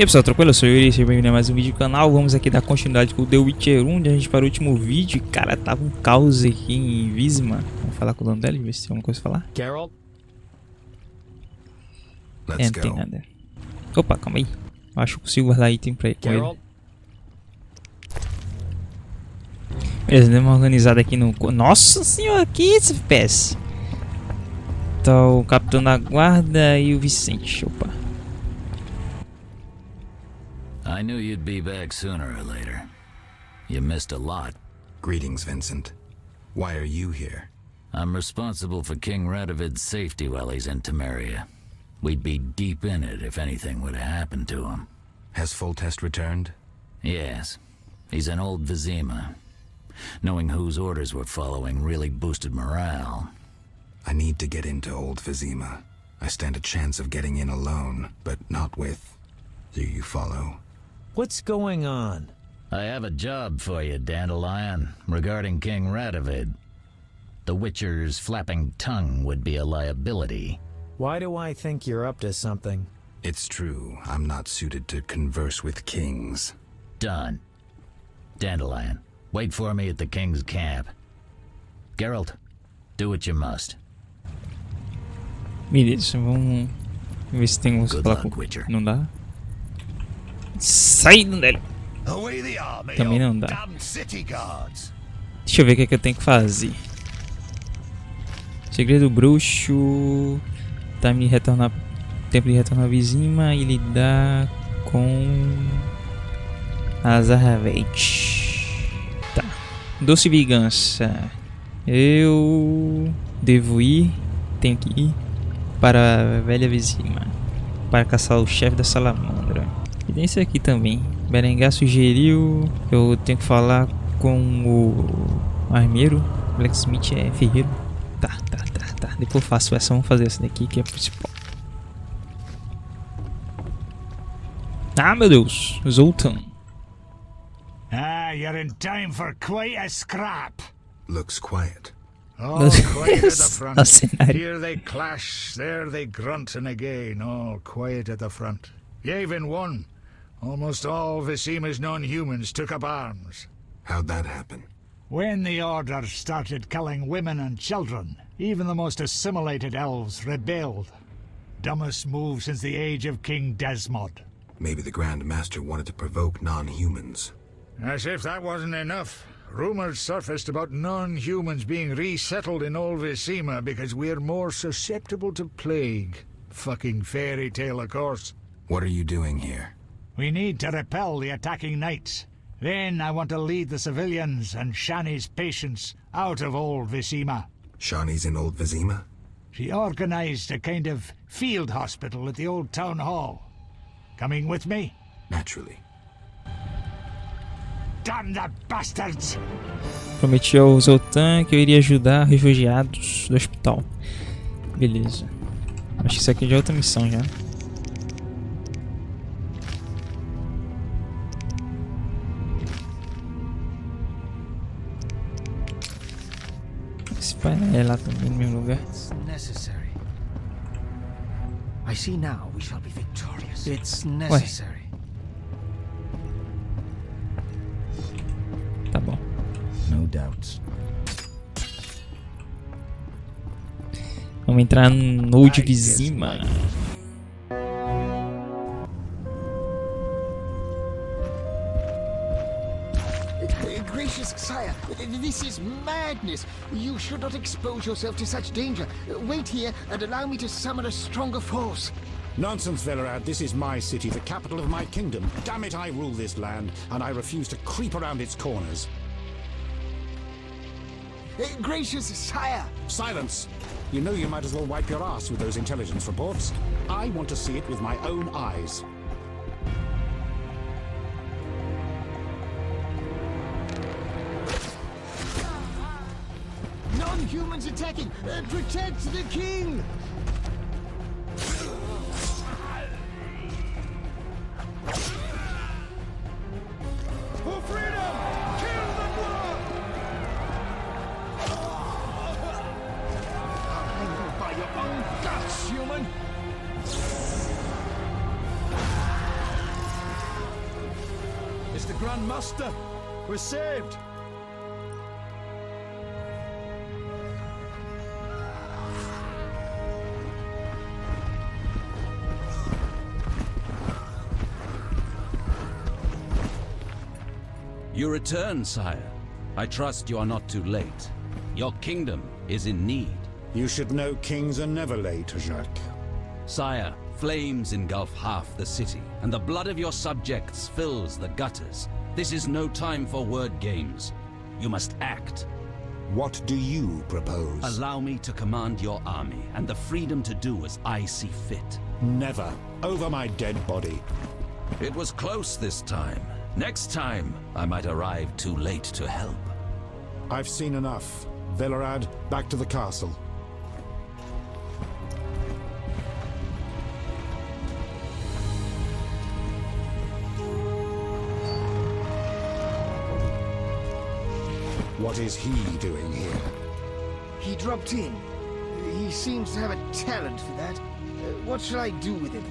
E aí pessoal, tranquilo? Eu sou o Yuri, seja bem-vindo a mais um vídeo do canal. Vamos aqui dar continuidade com o The Witcher 1, onde a gente parou o último vídeo. Cara, tava um caos aqui em Visma. Vamos falar com o dono dela e ver se tem alguma coisa a falar. Carol? Não tem nada. Opa, calma aí. Eu acho que consigo guardar item pra ele. Carol? Beleza, deu uma organizada aqui no... Nossa senhora, que esse FPS? Tá o capitão da guarda e o Vicente. Opa. I knew you'd be back sooner or later. You missed a lot. Greetings, Vincent. Why are you here? I'm responsible for King Radovid's safety while he's in Temeria. We'd be deep in it if anything would have happened to him. Has Foltest returned? Yes. He's in Old Vizima. Knowing whose orders we're following really boosted morale. I need to get into Old Vizima. I stand a chance of getting in alone, but not with... Do you follow? What's going on? I have a job for you, Dandelion, regarding King Radovid. The Witcher's flapping tongue would be a liability. Why do I think you're up to something? It's true, I'm not suited to converse with kings. Done. Dandelion, wait for me at the King's camp. Geralt, do what you must. Beleza, vamos ver se tem alguma coisa pra falar com... Witcher. Não dá? Sai dele! Também não dá. Deixa eu ver o que, é que eu tenho que fazer. Segredo bruxo. Tempo de retornar a Vizima e lidar com Azarvete. Tá. Doce vingança. Eu devo ir. Tenho que ir para a velha Vizima para caçar o chefe da salamandra. E tem isso aqui também. Berengar sugeriu. Eu tenho que falar com o armeiro. Blacksmith é ferreiro. Tá. Depois eu faço essa. Vamos fazer essa daqui que é a principal. Ah, meu Deus. Zoltan. Ah, you're in time for quite a scrap. Looks quiet. All quiet at the front. Cenário. Here they clash, there they grunt, and again, all quiet at the front. Yevon won. Almost all Vizima's non-humans took up arms. How'd that happen? When the Order started killing women and children, even the most assimilated elves rebelled. Dumbest move since the age of King Desmod. Maybe the Grand Master wanted to provoke non-humans. As if that wasn't enough. Rumors surfaced about non-humans being resettled in Old Vizima because we're more susceptible to plague. Fucking fairy tale, of course. What are you doing here? We need to repel the attacking knights. Then I want to lead the civilians and Shani's patients out of Old Vizima. Shani's in Old Vizima? She organized a kind of field hospital at the old town hall. Coming with me? Naturally. Damn the bastards! Prometi ao Zoltan que eu iria ajudar refugiados do hospital. Beleza. Acho que isso aqui já é outra missão já. Esse pai é lá também no mesmo lugar. Necessary. I see now we shall be victorious. It's necessary. Tá bom. No doubts. Vamos entrar no Old Vizima. Gracious sire, this is madness. You should not expose yourself to such danger. Wait here and allow me to summon a stronger force. Nonsense, Velerad. This is my city, the capital of my kingdom. Damn it, I rule this land, and I refuse to creep around its corners. Gracious sire! Silence! You know you might as well wipe your ass with those intelligence reports. I want to see it with my own eyes. Non-humans attacking! Protect the king! For freedom! Kill the blood! Hang by your own guts, human! Mr. Grand Master, we're saved. You return, sire. I trust you are not too late. Your kingdom is in need. You should know kings are never late, Jacques. Sire, flames engulf half the city, and the blood of your subjects fills the gutters. This is no time for word games. You must act. What do you propose? Allow me to command your army, and the freedom to do as I see fit. Never. Over my dead body. It was close this time. Next time, I might arrive too late to help. I've seen enough. Velerad, back to the castle. What is he doing here? He dropped in. He seems to have a talent for that. What shall I do with him?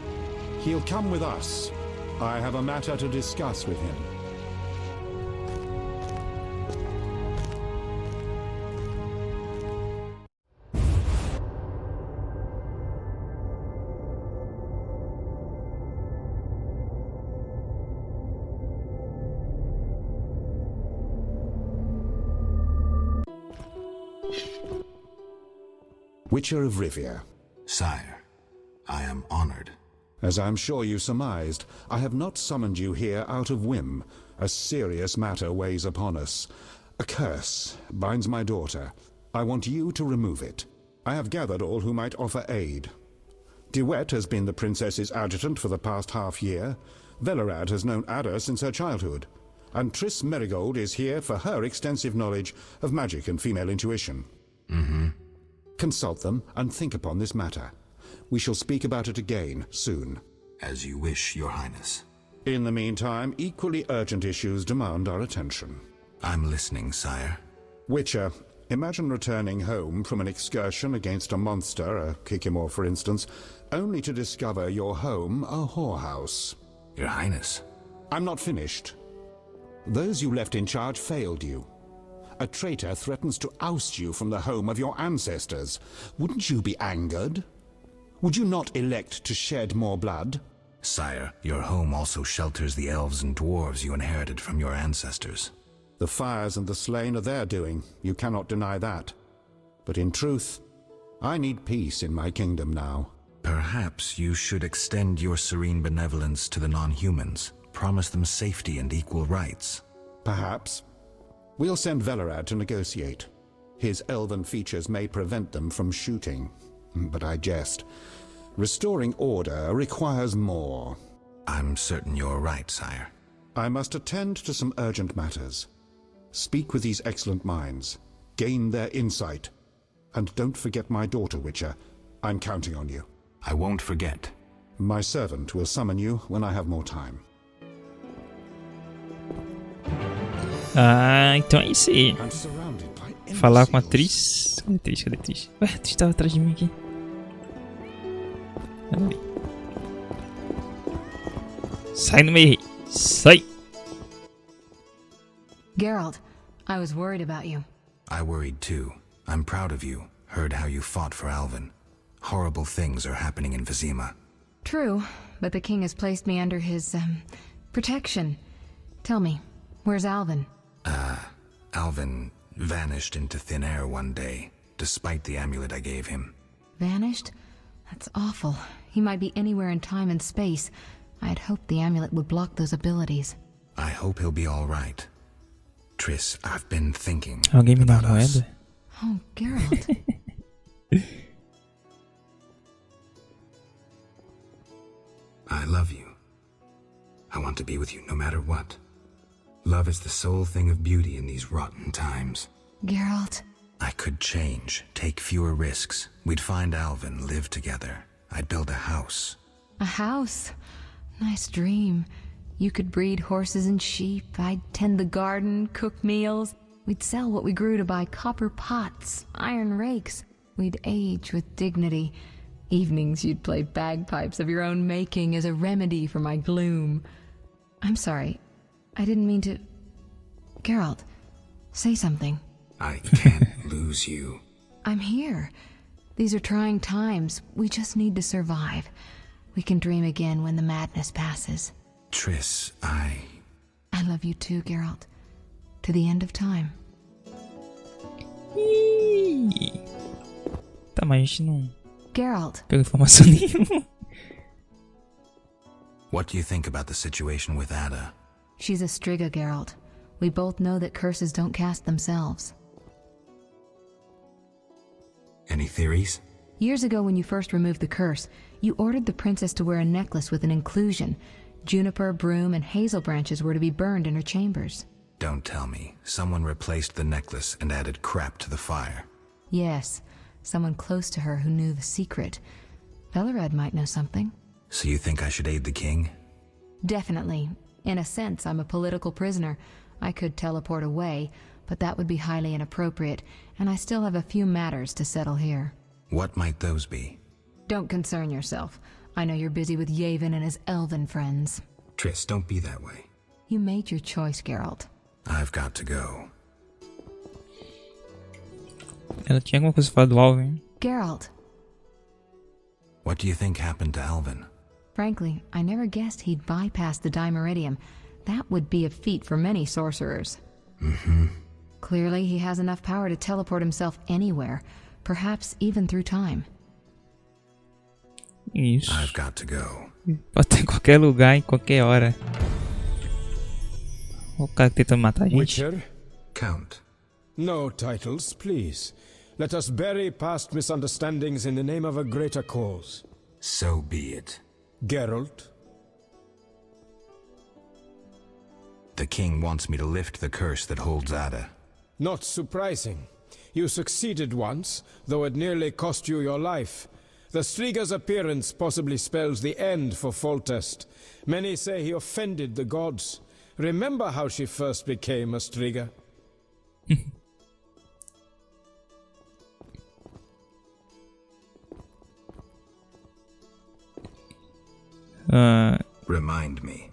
He'll come with us. I have a matter to discuss with him. Witcher of Rivia. Sire, I am honored. As I'm sure you surmised, I have not summoned you here out of whim. A serious matter weighs upon us. A curse binds my daughter. I want you to remove it. I have gathered all who might offer aid. DeWitt has been the princess's adjutant for the past half-year. Velerad has known Ada since her childhood. And Triss Merigold is here for her extensive knowledge of magic and female intuition. Consult them and think upon this matter. We shall speak about it again soon. As you wish, Your Highness. In the meantime, equally urgent issues demand our attention. I'm listening, sire. Witcher, imagine returning home from an excursion against a monster, a Kikimor for instance, only to discover your home a whorehouse. Your Highness. I'm not finished. Those you left in charge failed you. A traitor threatens to oust you from the home of your ancestors. Wouldn't you be angered? Would you not elect to shed more blood? Sire, your home also shelters the elves and dwarves you inherited from your ancestors. The fires and the slain are their doing. You cannot deny that. But in truth, I need peace in my kingdom now. Perhaps you should extend your serene benevolence to the non-humans. Promise them safety and equal rights. Perhaps. We'll send Velerad to negotiate. His elven features may prevent them from shooting. But I jest. Restoring order requires more. I'm certain you're right, sire. I must attend to some urgent matters. Speak with these excellent minds. Gain their insight. And don't forget my daughter, Witcher. I'm counting on you. I won't forget. My servant will summon you when I have more time. Ah, então é isso aí. I'm surrounded by Falar com a imbeciles. Triss. Cadê Triss? Ué, a Triss tava atrás de mim aqui. Ali. Sai no meio aí. Sai. Geralt, I was worried about you. I worried too. I'm proud of you. Heard how you fought for Alvin. Horrible things are happening in Vizima. True, but the king has placed me under his, protection. Tell me, where's Alvin? Alvin vanished into thin air one day, despite the amulet I gave him. Vanished? That's awful. He might be anywhere in time and space. I had hoped the amulet would block those abilities. I hope he'll be all right. Triss, I've been thinking Alguém me dá about us. moeda? Oh, Geralt. I love you. I want to be with you no matter what. Love is the sole thing of beauty in these rotten times. Geralt. I could change, take fewer risks. We'd find Alvin, live together. I'd build a house. A house? Nice dream. You could breed horses and sheep. I'd tend the garden, cook meals. We'd sell what we grew to buy copper pots, iron rakes. We'd age with dignity. Evenings you'd play bagpipes of your own making as a remedy for my gloom. I'm sorry. I didn't mean to... Geralt, say something. I can't lose you. I'm here. These are trying times. We just need to survive. We can dream again when the madness passes. Triss, I love you too, Geralt. To the end of time. Tá, mas a gente não Geralt. pegou informação nenhuma. What do you think about the situation with Ada? She's a Striga, Geralt. We both know that curses don't cast themselves. Any theories? Years ago when you first removed the curse, you ordered the princess to wear a necklace with an inclusion. Juniper, broom, and hazel branches were to be burned in her chambers. Don't tell me. Someone replaced the necklace and added crap to the fire. Yes, someone close to her who knew the secret. Velerad might know something. So you think I should aid the king? Definitely. In a sense, I'm a political prisoner. I could teleport away, but that would be highly inappropriate, and I still have a few matters to settle here. What might those be? Don't concern yourself. I know you're busy with Yavin and his elven friends. Triss, don't be that way. You made your choice, Geralt. I've got to go. Ela tinha alguma coisa pra falar do Alvin? Geralt. What do you think happened to Alvin? Frankly, I never guessed he'd bypass the Dimeridium. That would be a feat for many sorcerers. Clearly, he has enough power to teleport himself anywhere, perhaps even through time. Isso. I've got to go. Pode estar em qualquer lugar, em qualquer hora. O cara tentando matar a gente. Witcher? Count. No titles, please. Let us bury past misunderstandings in the name of a greater cause. So be it. Geralt? The king wants me to lift the curse that holds Ada. Not surprising. You succeeded once, though it nearly cost you your life. The Striga's appearance possibly spells the end for Foltest. Many say he offended the gods. Remember how she first became a Striga? Remind me.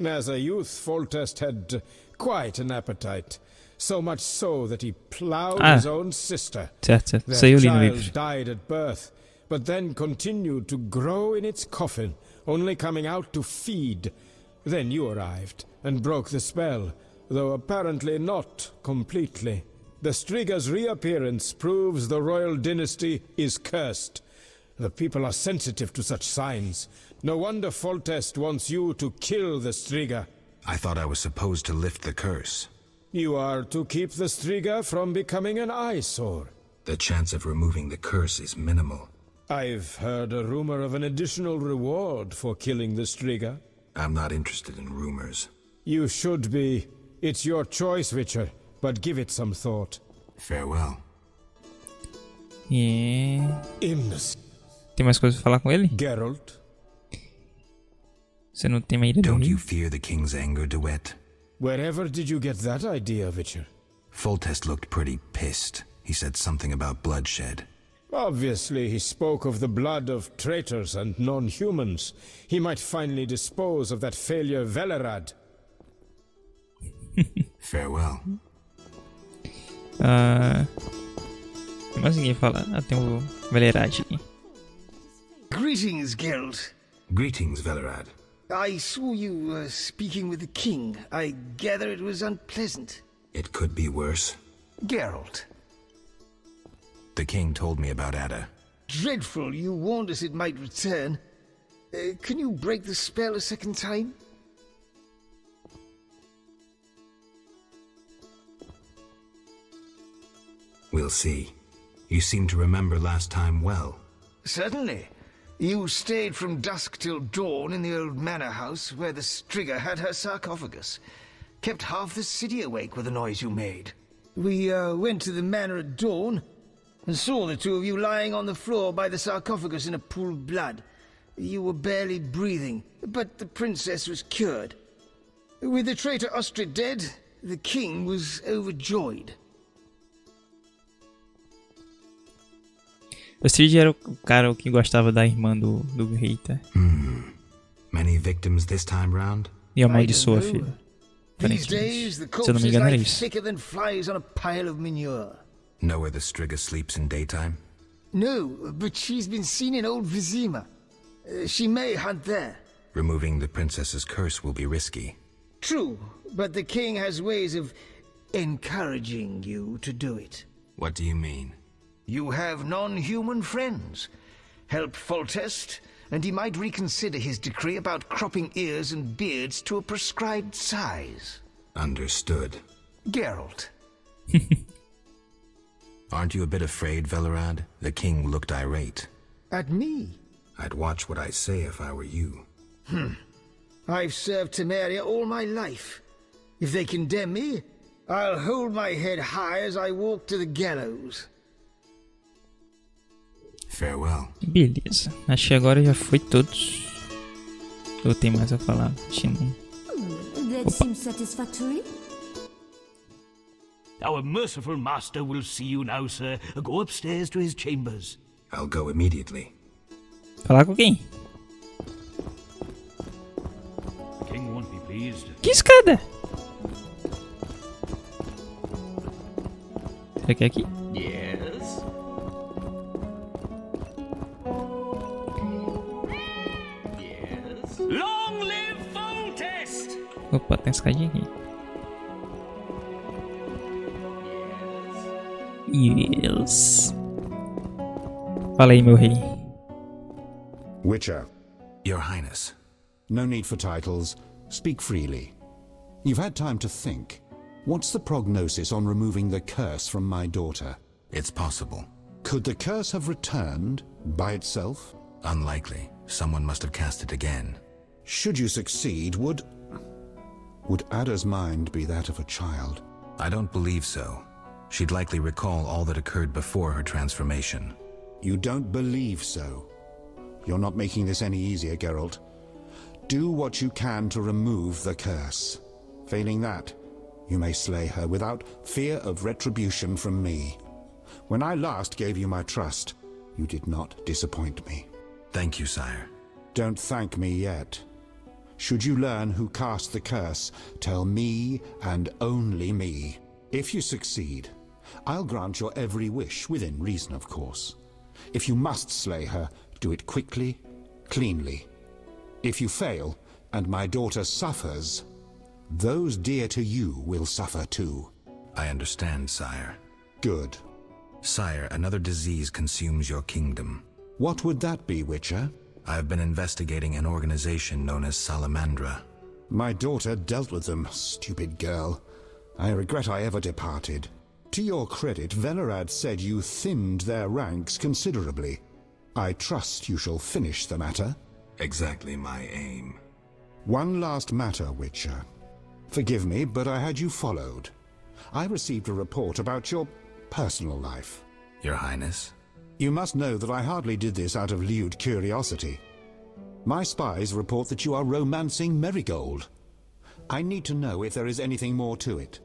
As a youth, Foltest had quite an appetite. So much so that he plowed his own sister. Certo. Their Saiu ali no child livro. died at birth, but then continued to grow in its coffin, only coming out to feed. Then you arrived and broke the spell, though apparently not completely. The Striga's reappearance proves the royal dynasty is cursed. The people are sensitive to such signs. No wonder Foltest wants you to kill the Striga. I thought I was supposed to lift the curse. You are to keep the Striga from becoming an eyesore. The chance of removing the curse is minimal. I've heard a rumor of an additional reward for killing the Striga. I'm not interested in rumors. You should be. It's your choice, Witcher, but give it some thought. Farewell. Tem mais coisa pra falar com ele? Geralt? Você não tem uma ilha do Don't you rio? fear the king's anger, Duet? Wherever did you get that idea, Witcher? Foltest looked pretty pissed. He said something about bloodshed. Obviously, he spoke of the blood of traitors and non-humans. He might finally dispose of that failure Velerad. Farewell. Mas ninguém fala. Ah, tem o Velerad aqui. Greetings, Geralt. Greetings, Velerad. I saw you speaking with the king. I gather it was unpleasant. It could be worse. Geralt. The king told me about Ada. Dreadful, you warned us it might return. Can you break the spell a second time? We'll see. You seem to remember last time well. Certainly. You stayed from dusk till dawn in the old manor house where the Striga had her sarcophagus. Kept half the city awake with the noise you made. We went to the manor at dawn and saw the two of you lying on the floor by the sarcophagus in a pool of blood. You were barely breathing, but the princess was cured. With the traitor Ostrid dead, the king was overjoyed. O Strid era o cara que gostava da irmã do rei, tá? Many victims this time round? E amaldiçoa a filha. These days, the Se eu não me corpse is engano era like isso. thicker than flies on a pile of manure. Know where the Striga sleeps in daytime? No, but she's been seen in Old Vizima. She may hunt there. Removing the princess's curse will be risky. True, but the king has ways of encouraging you to do it. What do you mean? You have non-human friends. Help Foltest, and he might reconsider his decree about cropping ears and beards to a prescribed size. Understood. Geralt. Aren't you a bit afraid, Velerad? The king looked irate. At me? I'd watch what I say if I were you. I've served Temeria all my life. If they condemn me, I'll hold my head high as I walk to the gallows. Farewell. Beleza. Acho que agora já foi todos. Ou tem mais a falar? Acho que não. That seems satisfactory. Our merciful master will see you now, sir. Go upstairs to his chambers. I'll go immediately. Falar com quem? The king won't be pleased. Que escada? Será que é aqui? Yes. Yes. Long live Foltest! Opa, tem escadinha aqui. Yes. Fala aí, meu rei. Witcher. Your Highness. No need for titles. Speak freely. You've had time to think. What's the prognosis on removing the curse from my daughter? It's possible. Could the curse have returned by itself? Unlikely. Someone must have cast it again. Should you succeed, would Ada's mind be that of a child? I don't believe so. She'd likely recall all that occurred before her transformation. You don't believe so? You're not making this any easier, Geralt. Do what you can to remove the curse. Failing that, you may slay her without fear of retribution from me. When I last gave you my trust, you did not disappoint me. Thank you, sire. Don't thank me yet. Should you learn who cast the curse, tell me and only me. If you succeed, I'll grant your every wish, within reason, of course. If you must slay her, do it quickly, cleanly. If you fail, and my daughter suffers, those dear to you will suffer too. I understand, sire. Good. Sire, another disease consumes your kingdom. What would that be, Witcher? I have been investigating an organization known as Salamandra. My daughter dealt with them, stupid girl. I regret I ever departed. To your credit, Velerad said you thinned their ranks considerably. I trust you shall finish the matter. Exactly my aim. One last matter, Witcher. Forgive me, but I had you followed. I received a report about your personal life. Your Highness? You must know that I hardly did this out of lewd curiosity. My spies report that you are romancing Marigold. I need to know if there is anything more to it.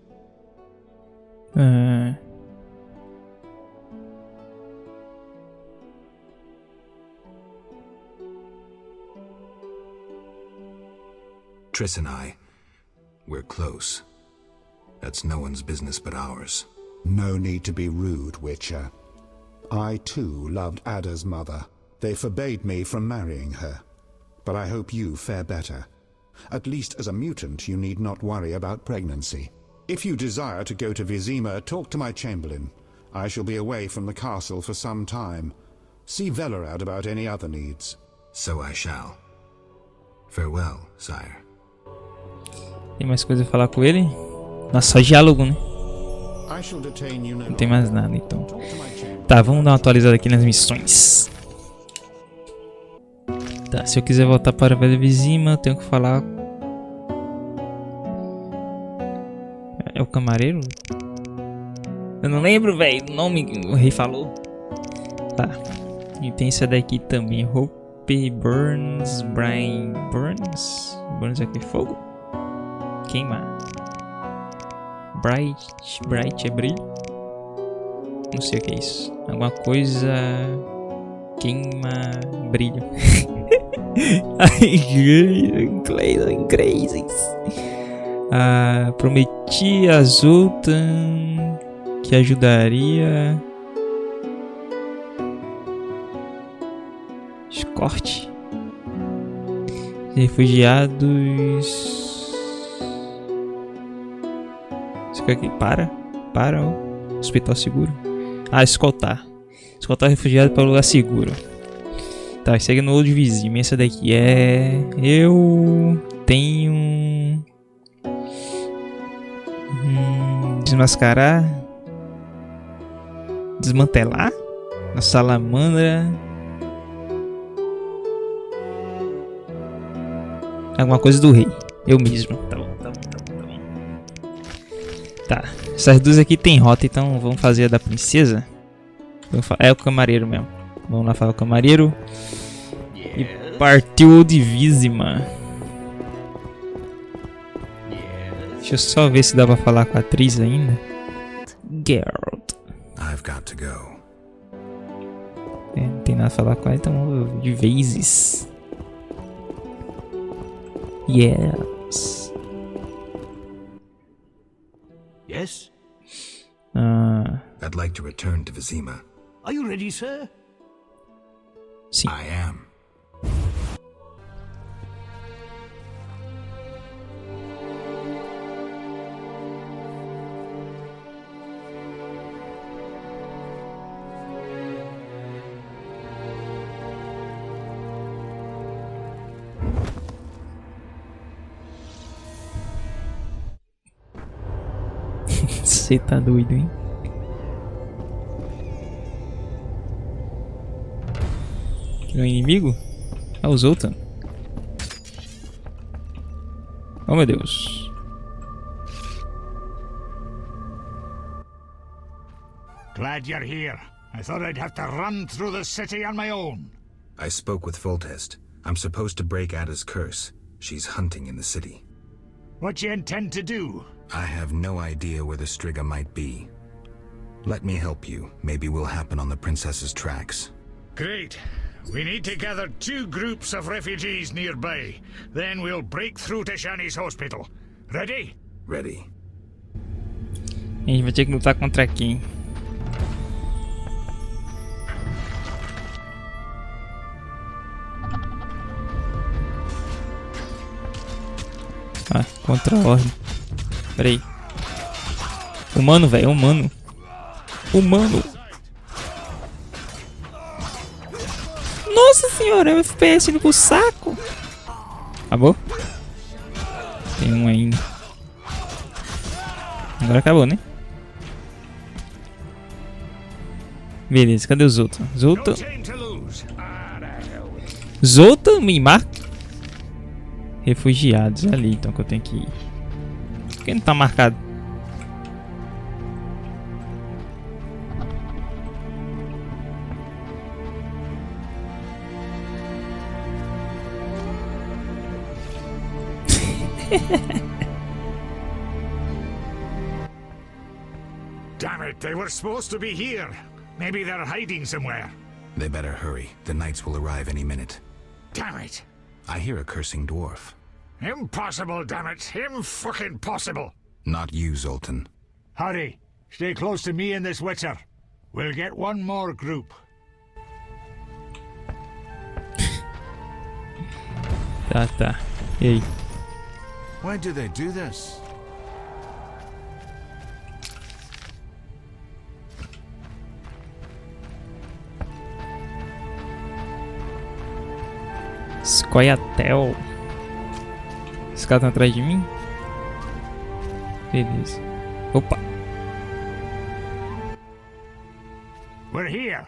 Triss and I, we're close. That's no one's business but ours. No need to be rude, Witcher. I too loved Ada's mother. They forbade me from marrying her. But I hope you fare better. At least as a mutant, you need not worry about pregnancy. If you desire to go to Vizima, talk to my chamberlain. I shall be away from the castle for some time. See Velerad about any other needs. So I shall. Farewell, sire. Tem mais coisa a falar com ele? Nossa, só diálogo, né? Não tem mais nada, então. Tá, vamos dar uma atualizada aqui nas missões. Tá, se eu quiser voltar para a Velha Vizima, eu tenho que falar... É o camareiro? Eu não lembro, velho, o nome que o rei falou. Tá, e tem essa daqui também, Hope Burns, Brian Burns. Burns é que? Fogo? Queima. Bright é brilho? Não sei o que é isso. Alguma coisa... Queima... Brilho. Ai, crazy. Prometi a Zoltan que ajudaria. Escorte. Refugiados. Isso aqui, para, ó. Hospital seguro. Escoltar. Escoltar refugiado para um lugar seguro. Tá, segue no outro vizinho. Essa daqui é... Eu tenho... Desmascarar. Desmantelar. A salamandra. Alguma coisa do rei. Eu mesmo. Tá bom. Tá. Essas duas aqui tem rota, então vamos fazer a da princesa. É o camareiro mesmo. Vamos lá falar com o camareiro. E partiu divíssima. Deixa eu só ver se dá pra falar com a atriz ainda. Geralt. I've got to go. Não tem nada a falar com ela, então de vezes. Yes. Yes? I'd like to return to Vizima. Are you ready, sir? Sim. I am. Você tá doido, hein? Aqui no inimigo? Os Zoltan. Oh meu Deus. Glad you're here. I thought I'd have to run through the city on my own. I spoke with Foltest. I'm supposed to break Ada's curse. She's hunting in the city. What do you intend to do? I have no idea where the Striga might be. Let me help you. Maybe we'll happen on the princess's tracks. Great. We need to gather 2 groups of refugees nearby. Then we'll break through to Shani's hospital. Ready? Ready. A gente vai ter que lutar contra quem? Contra a ordem. Pera aí. Humano, velho. Humano. Nossa senhora, é o FPS indo pro saco. Acabou? Tem um ainda. Agora acabou, né? Beleza, cadê os outros? Zoltan me marca. Refugiados ali, então que eu tenho que ir. Por que não tá marcado? Damn it, they were supposed to be here. Maybe they're hiding somewhere. They better hurry. The knights will arrive any minute. Damn it. I hear a cursing dwarf. Impossible, damn it. Impossible. Not you, Zoltan. Hurry. Stay close to me and this witcher. We'll get one more group. Tá. E aí? Why do they do this? Scoia'tael. Esse cara tá atrás de mim? Beleza. Opa. We're here.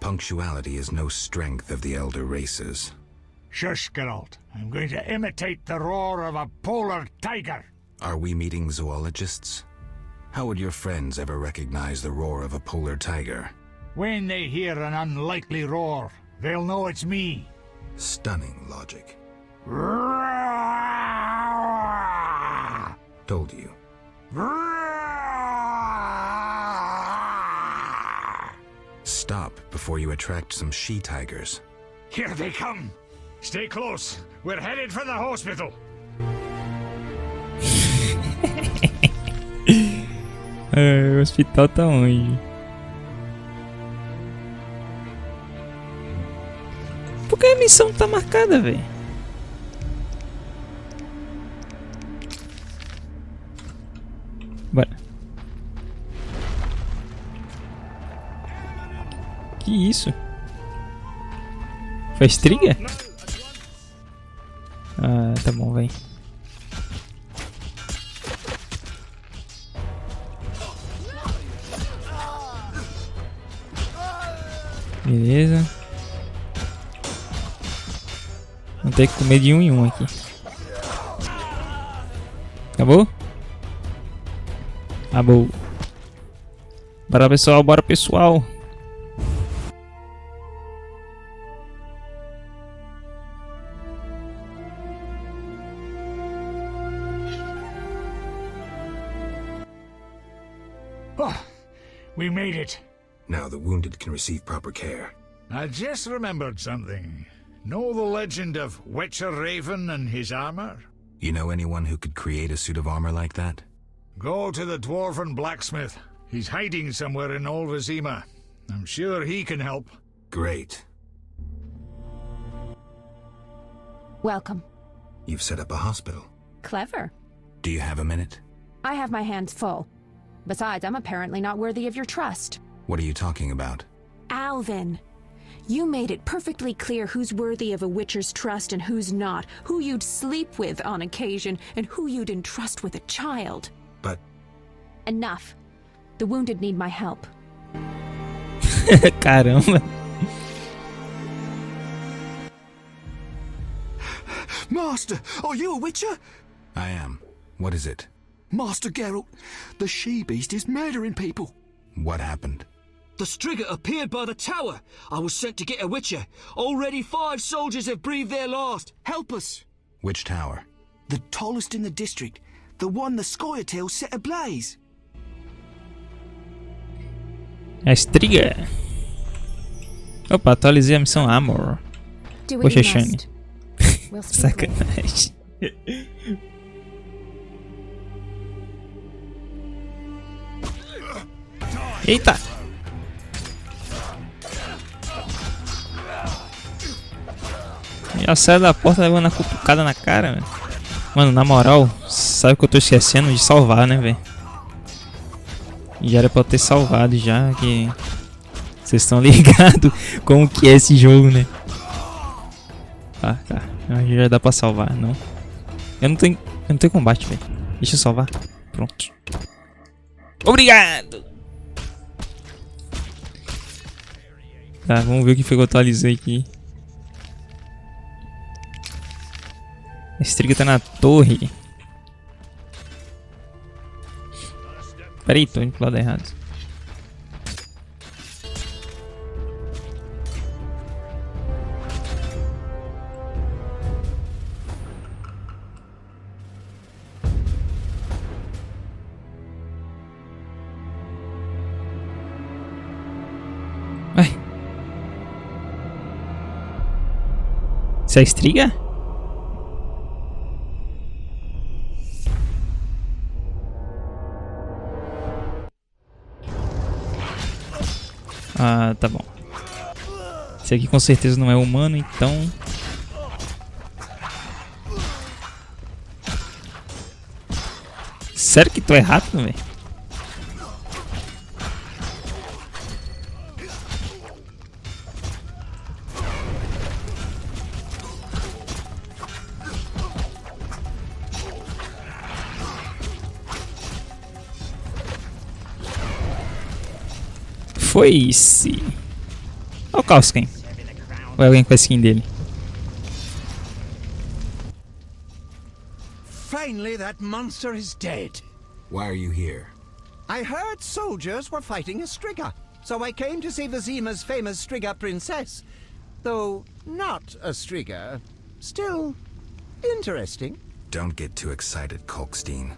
Punctuality is no strength of the elder races. Shush, Geralt. I'm going to imitate the roar of a polar tiger. Are we meeting zoologists? How would your friends ever recognize the roar of a polar tiger? When they hear an unlikely roar, they'll know it's me. Stunning logic. Told you. Stop before you attract some she-tigers. Here they come. Stay close. We're headed for the hospital. O hospital tá onde? Por que a missão tá marcada, velho? Bora. Que isso? Faz trigger? Ah, tá bom, vem. Beleza. Vou ter que comer de um em um aqui. Acabou? Acabou. Bora, pessoal, bora, pessoal. Oh, we made it. Now the wounded can receive proper care. I just remembered something. Know the legend of Witcher Raven and his armor? You know anyone who could create a suit of armor like that? Go to the dwarven blacksmith. He's hiding somewhere in Olvesima. I'm sure he can help. Great. Welcome. You've set up a hospital. Clever. Do you have a minute? I have my hands full. Besides, I'm apparently not worthy of your trust. What are you talking about? Alvin, you made it perfectly clear who's worthy of a Witcher's trust and who's not, who you'd sleep with on occasion, and who you'd entrust with a child. But... Enough. The wounded need my help. Caramba. Master, are you a Witcher? I am. What is it? Master Geralt, the she-beast is murdering people. What happened? The Striga appeared by the tower. I was sent to get a Witcher. Already 5 soldiers have breathed their last. Help us. Which tower? The tallest in the district. The one the Scoia'tael set ablaze. A Striga. Opa, atualizei a missão Armor. Poxa, Shane. Sacanagem. Eita! Já sai da porta levando a cutucada na cara, velho. Mano, na moral, sabe que eu tô esquecendo de salvar, né, velho? Já era pra eu ter salvado já, que... Vocês estão ligados como que é esse jogo, né? Ah, tá. Já dá pra salvar, não. Eu não tenho combate, velho. Deixa eu salvar. Pronto. Obrigado! Tá, vamos ver o que foi que eu atualizei aqui. A Striga tá na torre. Peraí, tô indo pro lado errado. Vai. Isso é a Striga? Ah, tá bom. Esse aqui com certeza não é humano, então... Sério que tu é rápido, velho? Foi-se. Olha o Kalsken. Ou é alguém com a skin dele? Finally, that monster is dead. Why are you here? I heard soldiers were fighting a Striga, so I came to see Vizima's famous Striga princess. Though not a Striga, still interesting. Don't get too excited, Kalkstein.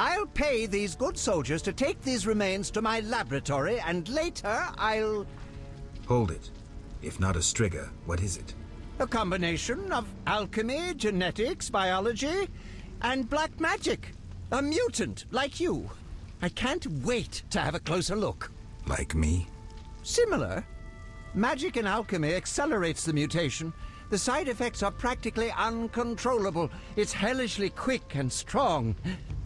I'll pay these good soldiers to take these remains to my laboratory, and later I'll... Hold it. If not a Striga, what is it? A combination of alchemy, genetics, biology, and black magic. A mutant like you. I can't wait to have a closer look. Like me? Similar. Magic and alchemy accelerates the mutation. The side effects are practically uncontrollable. It's hellishly quick and strong.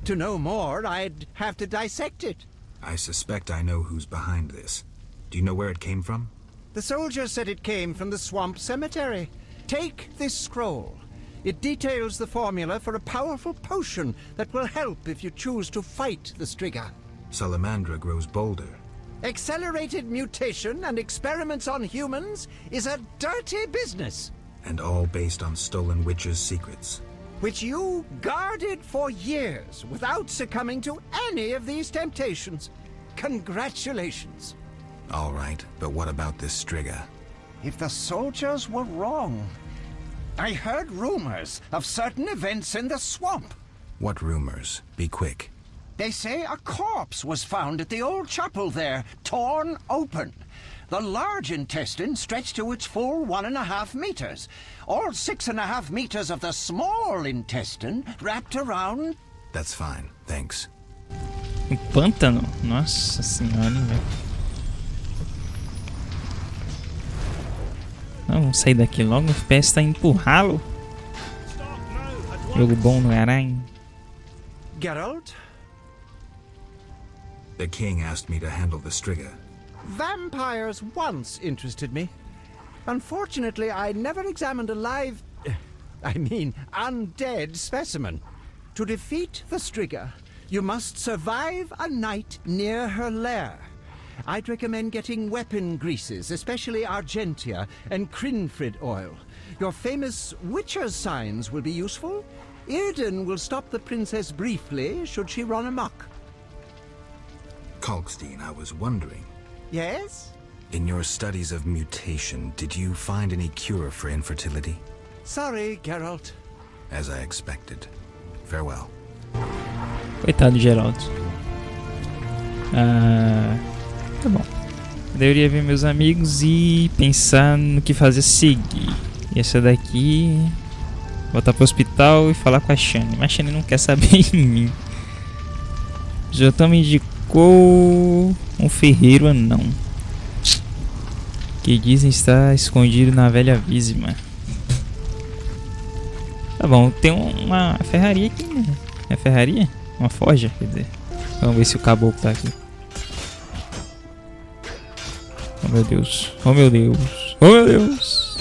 To know more, I'd have to dissect it. I suspect I know who's behind this. Do you know where it came from? The soldier said it came from the swamp cemetery. Take this scroll. It details the formula for a powerful potion that will help if you choose to fight the Striga. Salamandra grows bolder. Accelerated mutation and experiments on humans is a dirty business. And all based on stolen witches' secrets. Which you guarded for years without succumbing to any of these temptations. Congratulations. All right, but what about this Striga? If the soldiers were wrong, I heard rumors of certain events in the swamp. What rumors? Be quick. They say a corpse was found at the old chapel there, torn open. The large intestine stretched to its full 1.5 meters. All 6.5 meters of the small intestine wrapped around... That's fine, thanks. Um pântano? Nossa senhora, velho. Vamos sair daqui logo, o FPS tá empurrá-lo. Jogo bom no caralho. Geralt? The king asked me to handle the Striga. Vampires once interested me. Unfortunately, I never examined a live... undead specimen. To defeat the Striga, you must survive a night near her lair. I'd recommend getting weapon greases, especially Argentia and Crinfrid oil. Your famous Witcher's signs will be useful. Irden will stop the princess briefly, should she run amok. Kalkstein, I was wondering. Yes? In your studies of mutation, did you find any cure for infertility? Sorry, Geralt. As I expected. Farewell. Coitado de Geraldo. Tá bom. Eu deveria ver meus amigos e pensar no que fazer seguir. E essa daqui... voltar pro hospital e falar com a Shani. Mas a Shani não quer saber de mim. Já me indicou um ferreiro anão. Que dizem estar escondido na velha Vízima. Tá bom, tem uma ferraria aqui, né? É ferraria? Uma forja, quer dizer. Vamos ver se o caboclo tá aqui. Oh meu Deus, oh meu Deus, oh meu Deus.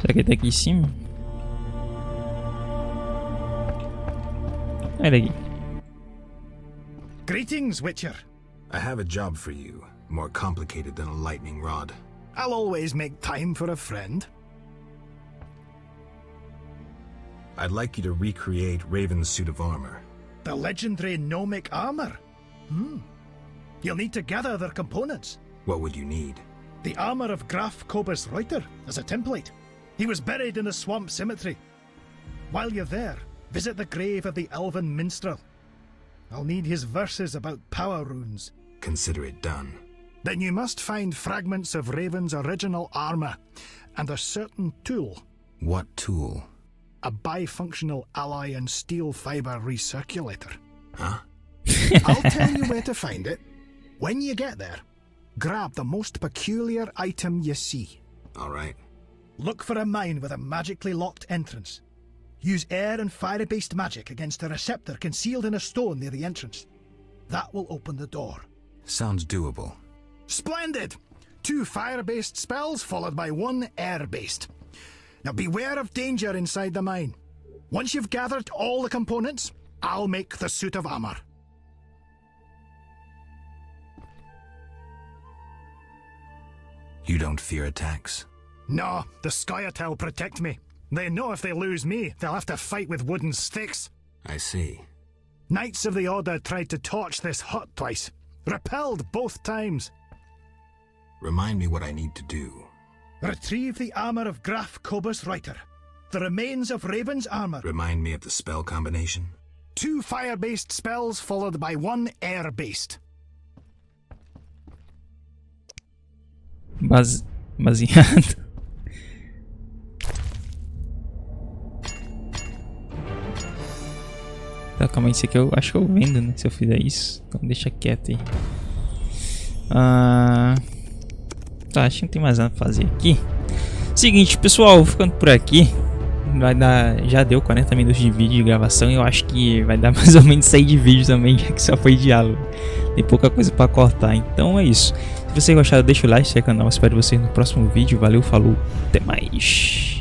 Será que ele tá aqui em cima? Olha aqui. Greetings, Witcher. I have a job for you, more complicated than a lightning rod. I'll always make time for a friend. I'd like you to recreate Raven's suit of armor. The legendary gnomic armor? You'll need to gather their components. What would you need? The armor of Graf Kobus Reuter as a template. He was buried in the swamp cemetery. While you're there, visit the grave of the elven minstrel. I'll need his verses about power runes. Consider it done. Then you must find fragments of Raven's original armor, and a certain tool. What tool? A bifunctional alloy and steel fiber recirculator. Huh? I'll tell you where to find it. When you get there, grab the most peculiar item you see. All right. Look for a mine with a magically locked entrance. Use air and fire-based magic against a receptor concealed in a stone near the entrance. That will open the door. Sounds doable. Splendid! 2 fire-based spells followed by 1 air-based. Now beware of danger inside the mine. Once you've gathered all the components, I'll make the suit of armor. You don't fear attacks? No, the Scoia'tael protect me. They know if they lose me, they'll have to fight with wooden sticks. I see. Knights of the Order tried to torch this hut twice. Repelled both times. Remind me what I need to do. Retrieve the armor of Graf Kobus Reuter. The remains of Raven's armor. Remind me of the spell combination. 2 fire-based spells followed by 1 air-based. Baseado. Tá, calma aí, isso aqui eu acho que eu vendo, né? Se eu fizer isso. Então deixa quieto aí. Tá, acho que não tem mais nada pra fazer aqui. Seguinte, pessoal, ficando por aqui. Vai dar. Já deu 40 minutos de vídeo de gravação. E eu acho que vai dar mais ou menos 6 de vídeo também, já que só foi diálogo. Tem pouca coisa pra cortar. Então é isso. Se vocês gostaram, deixa o like, se é canal. Espero vocês no próximo vídeo. Valeu, falou, até mais.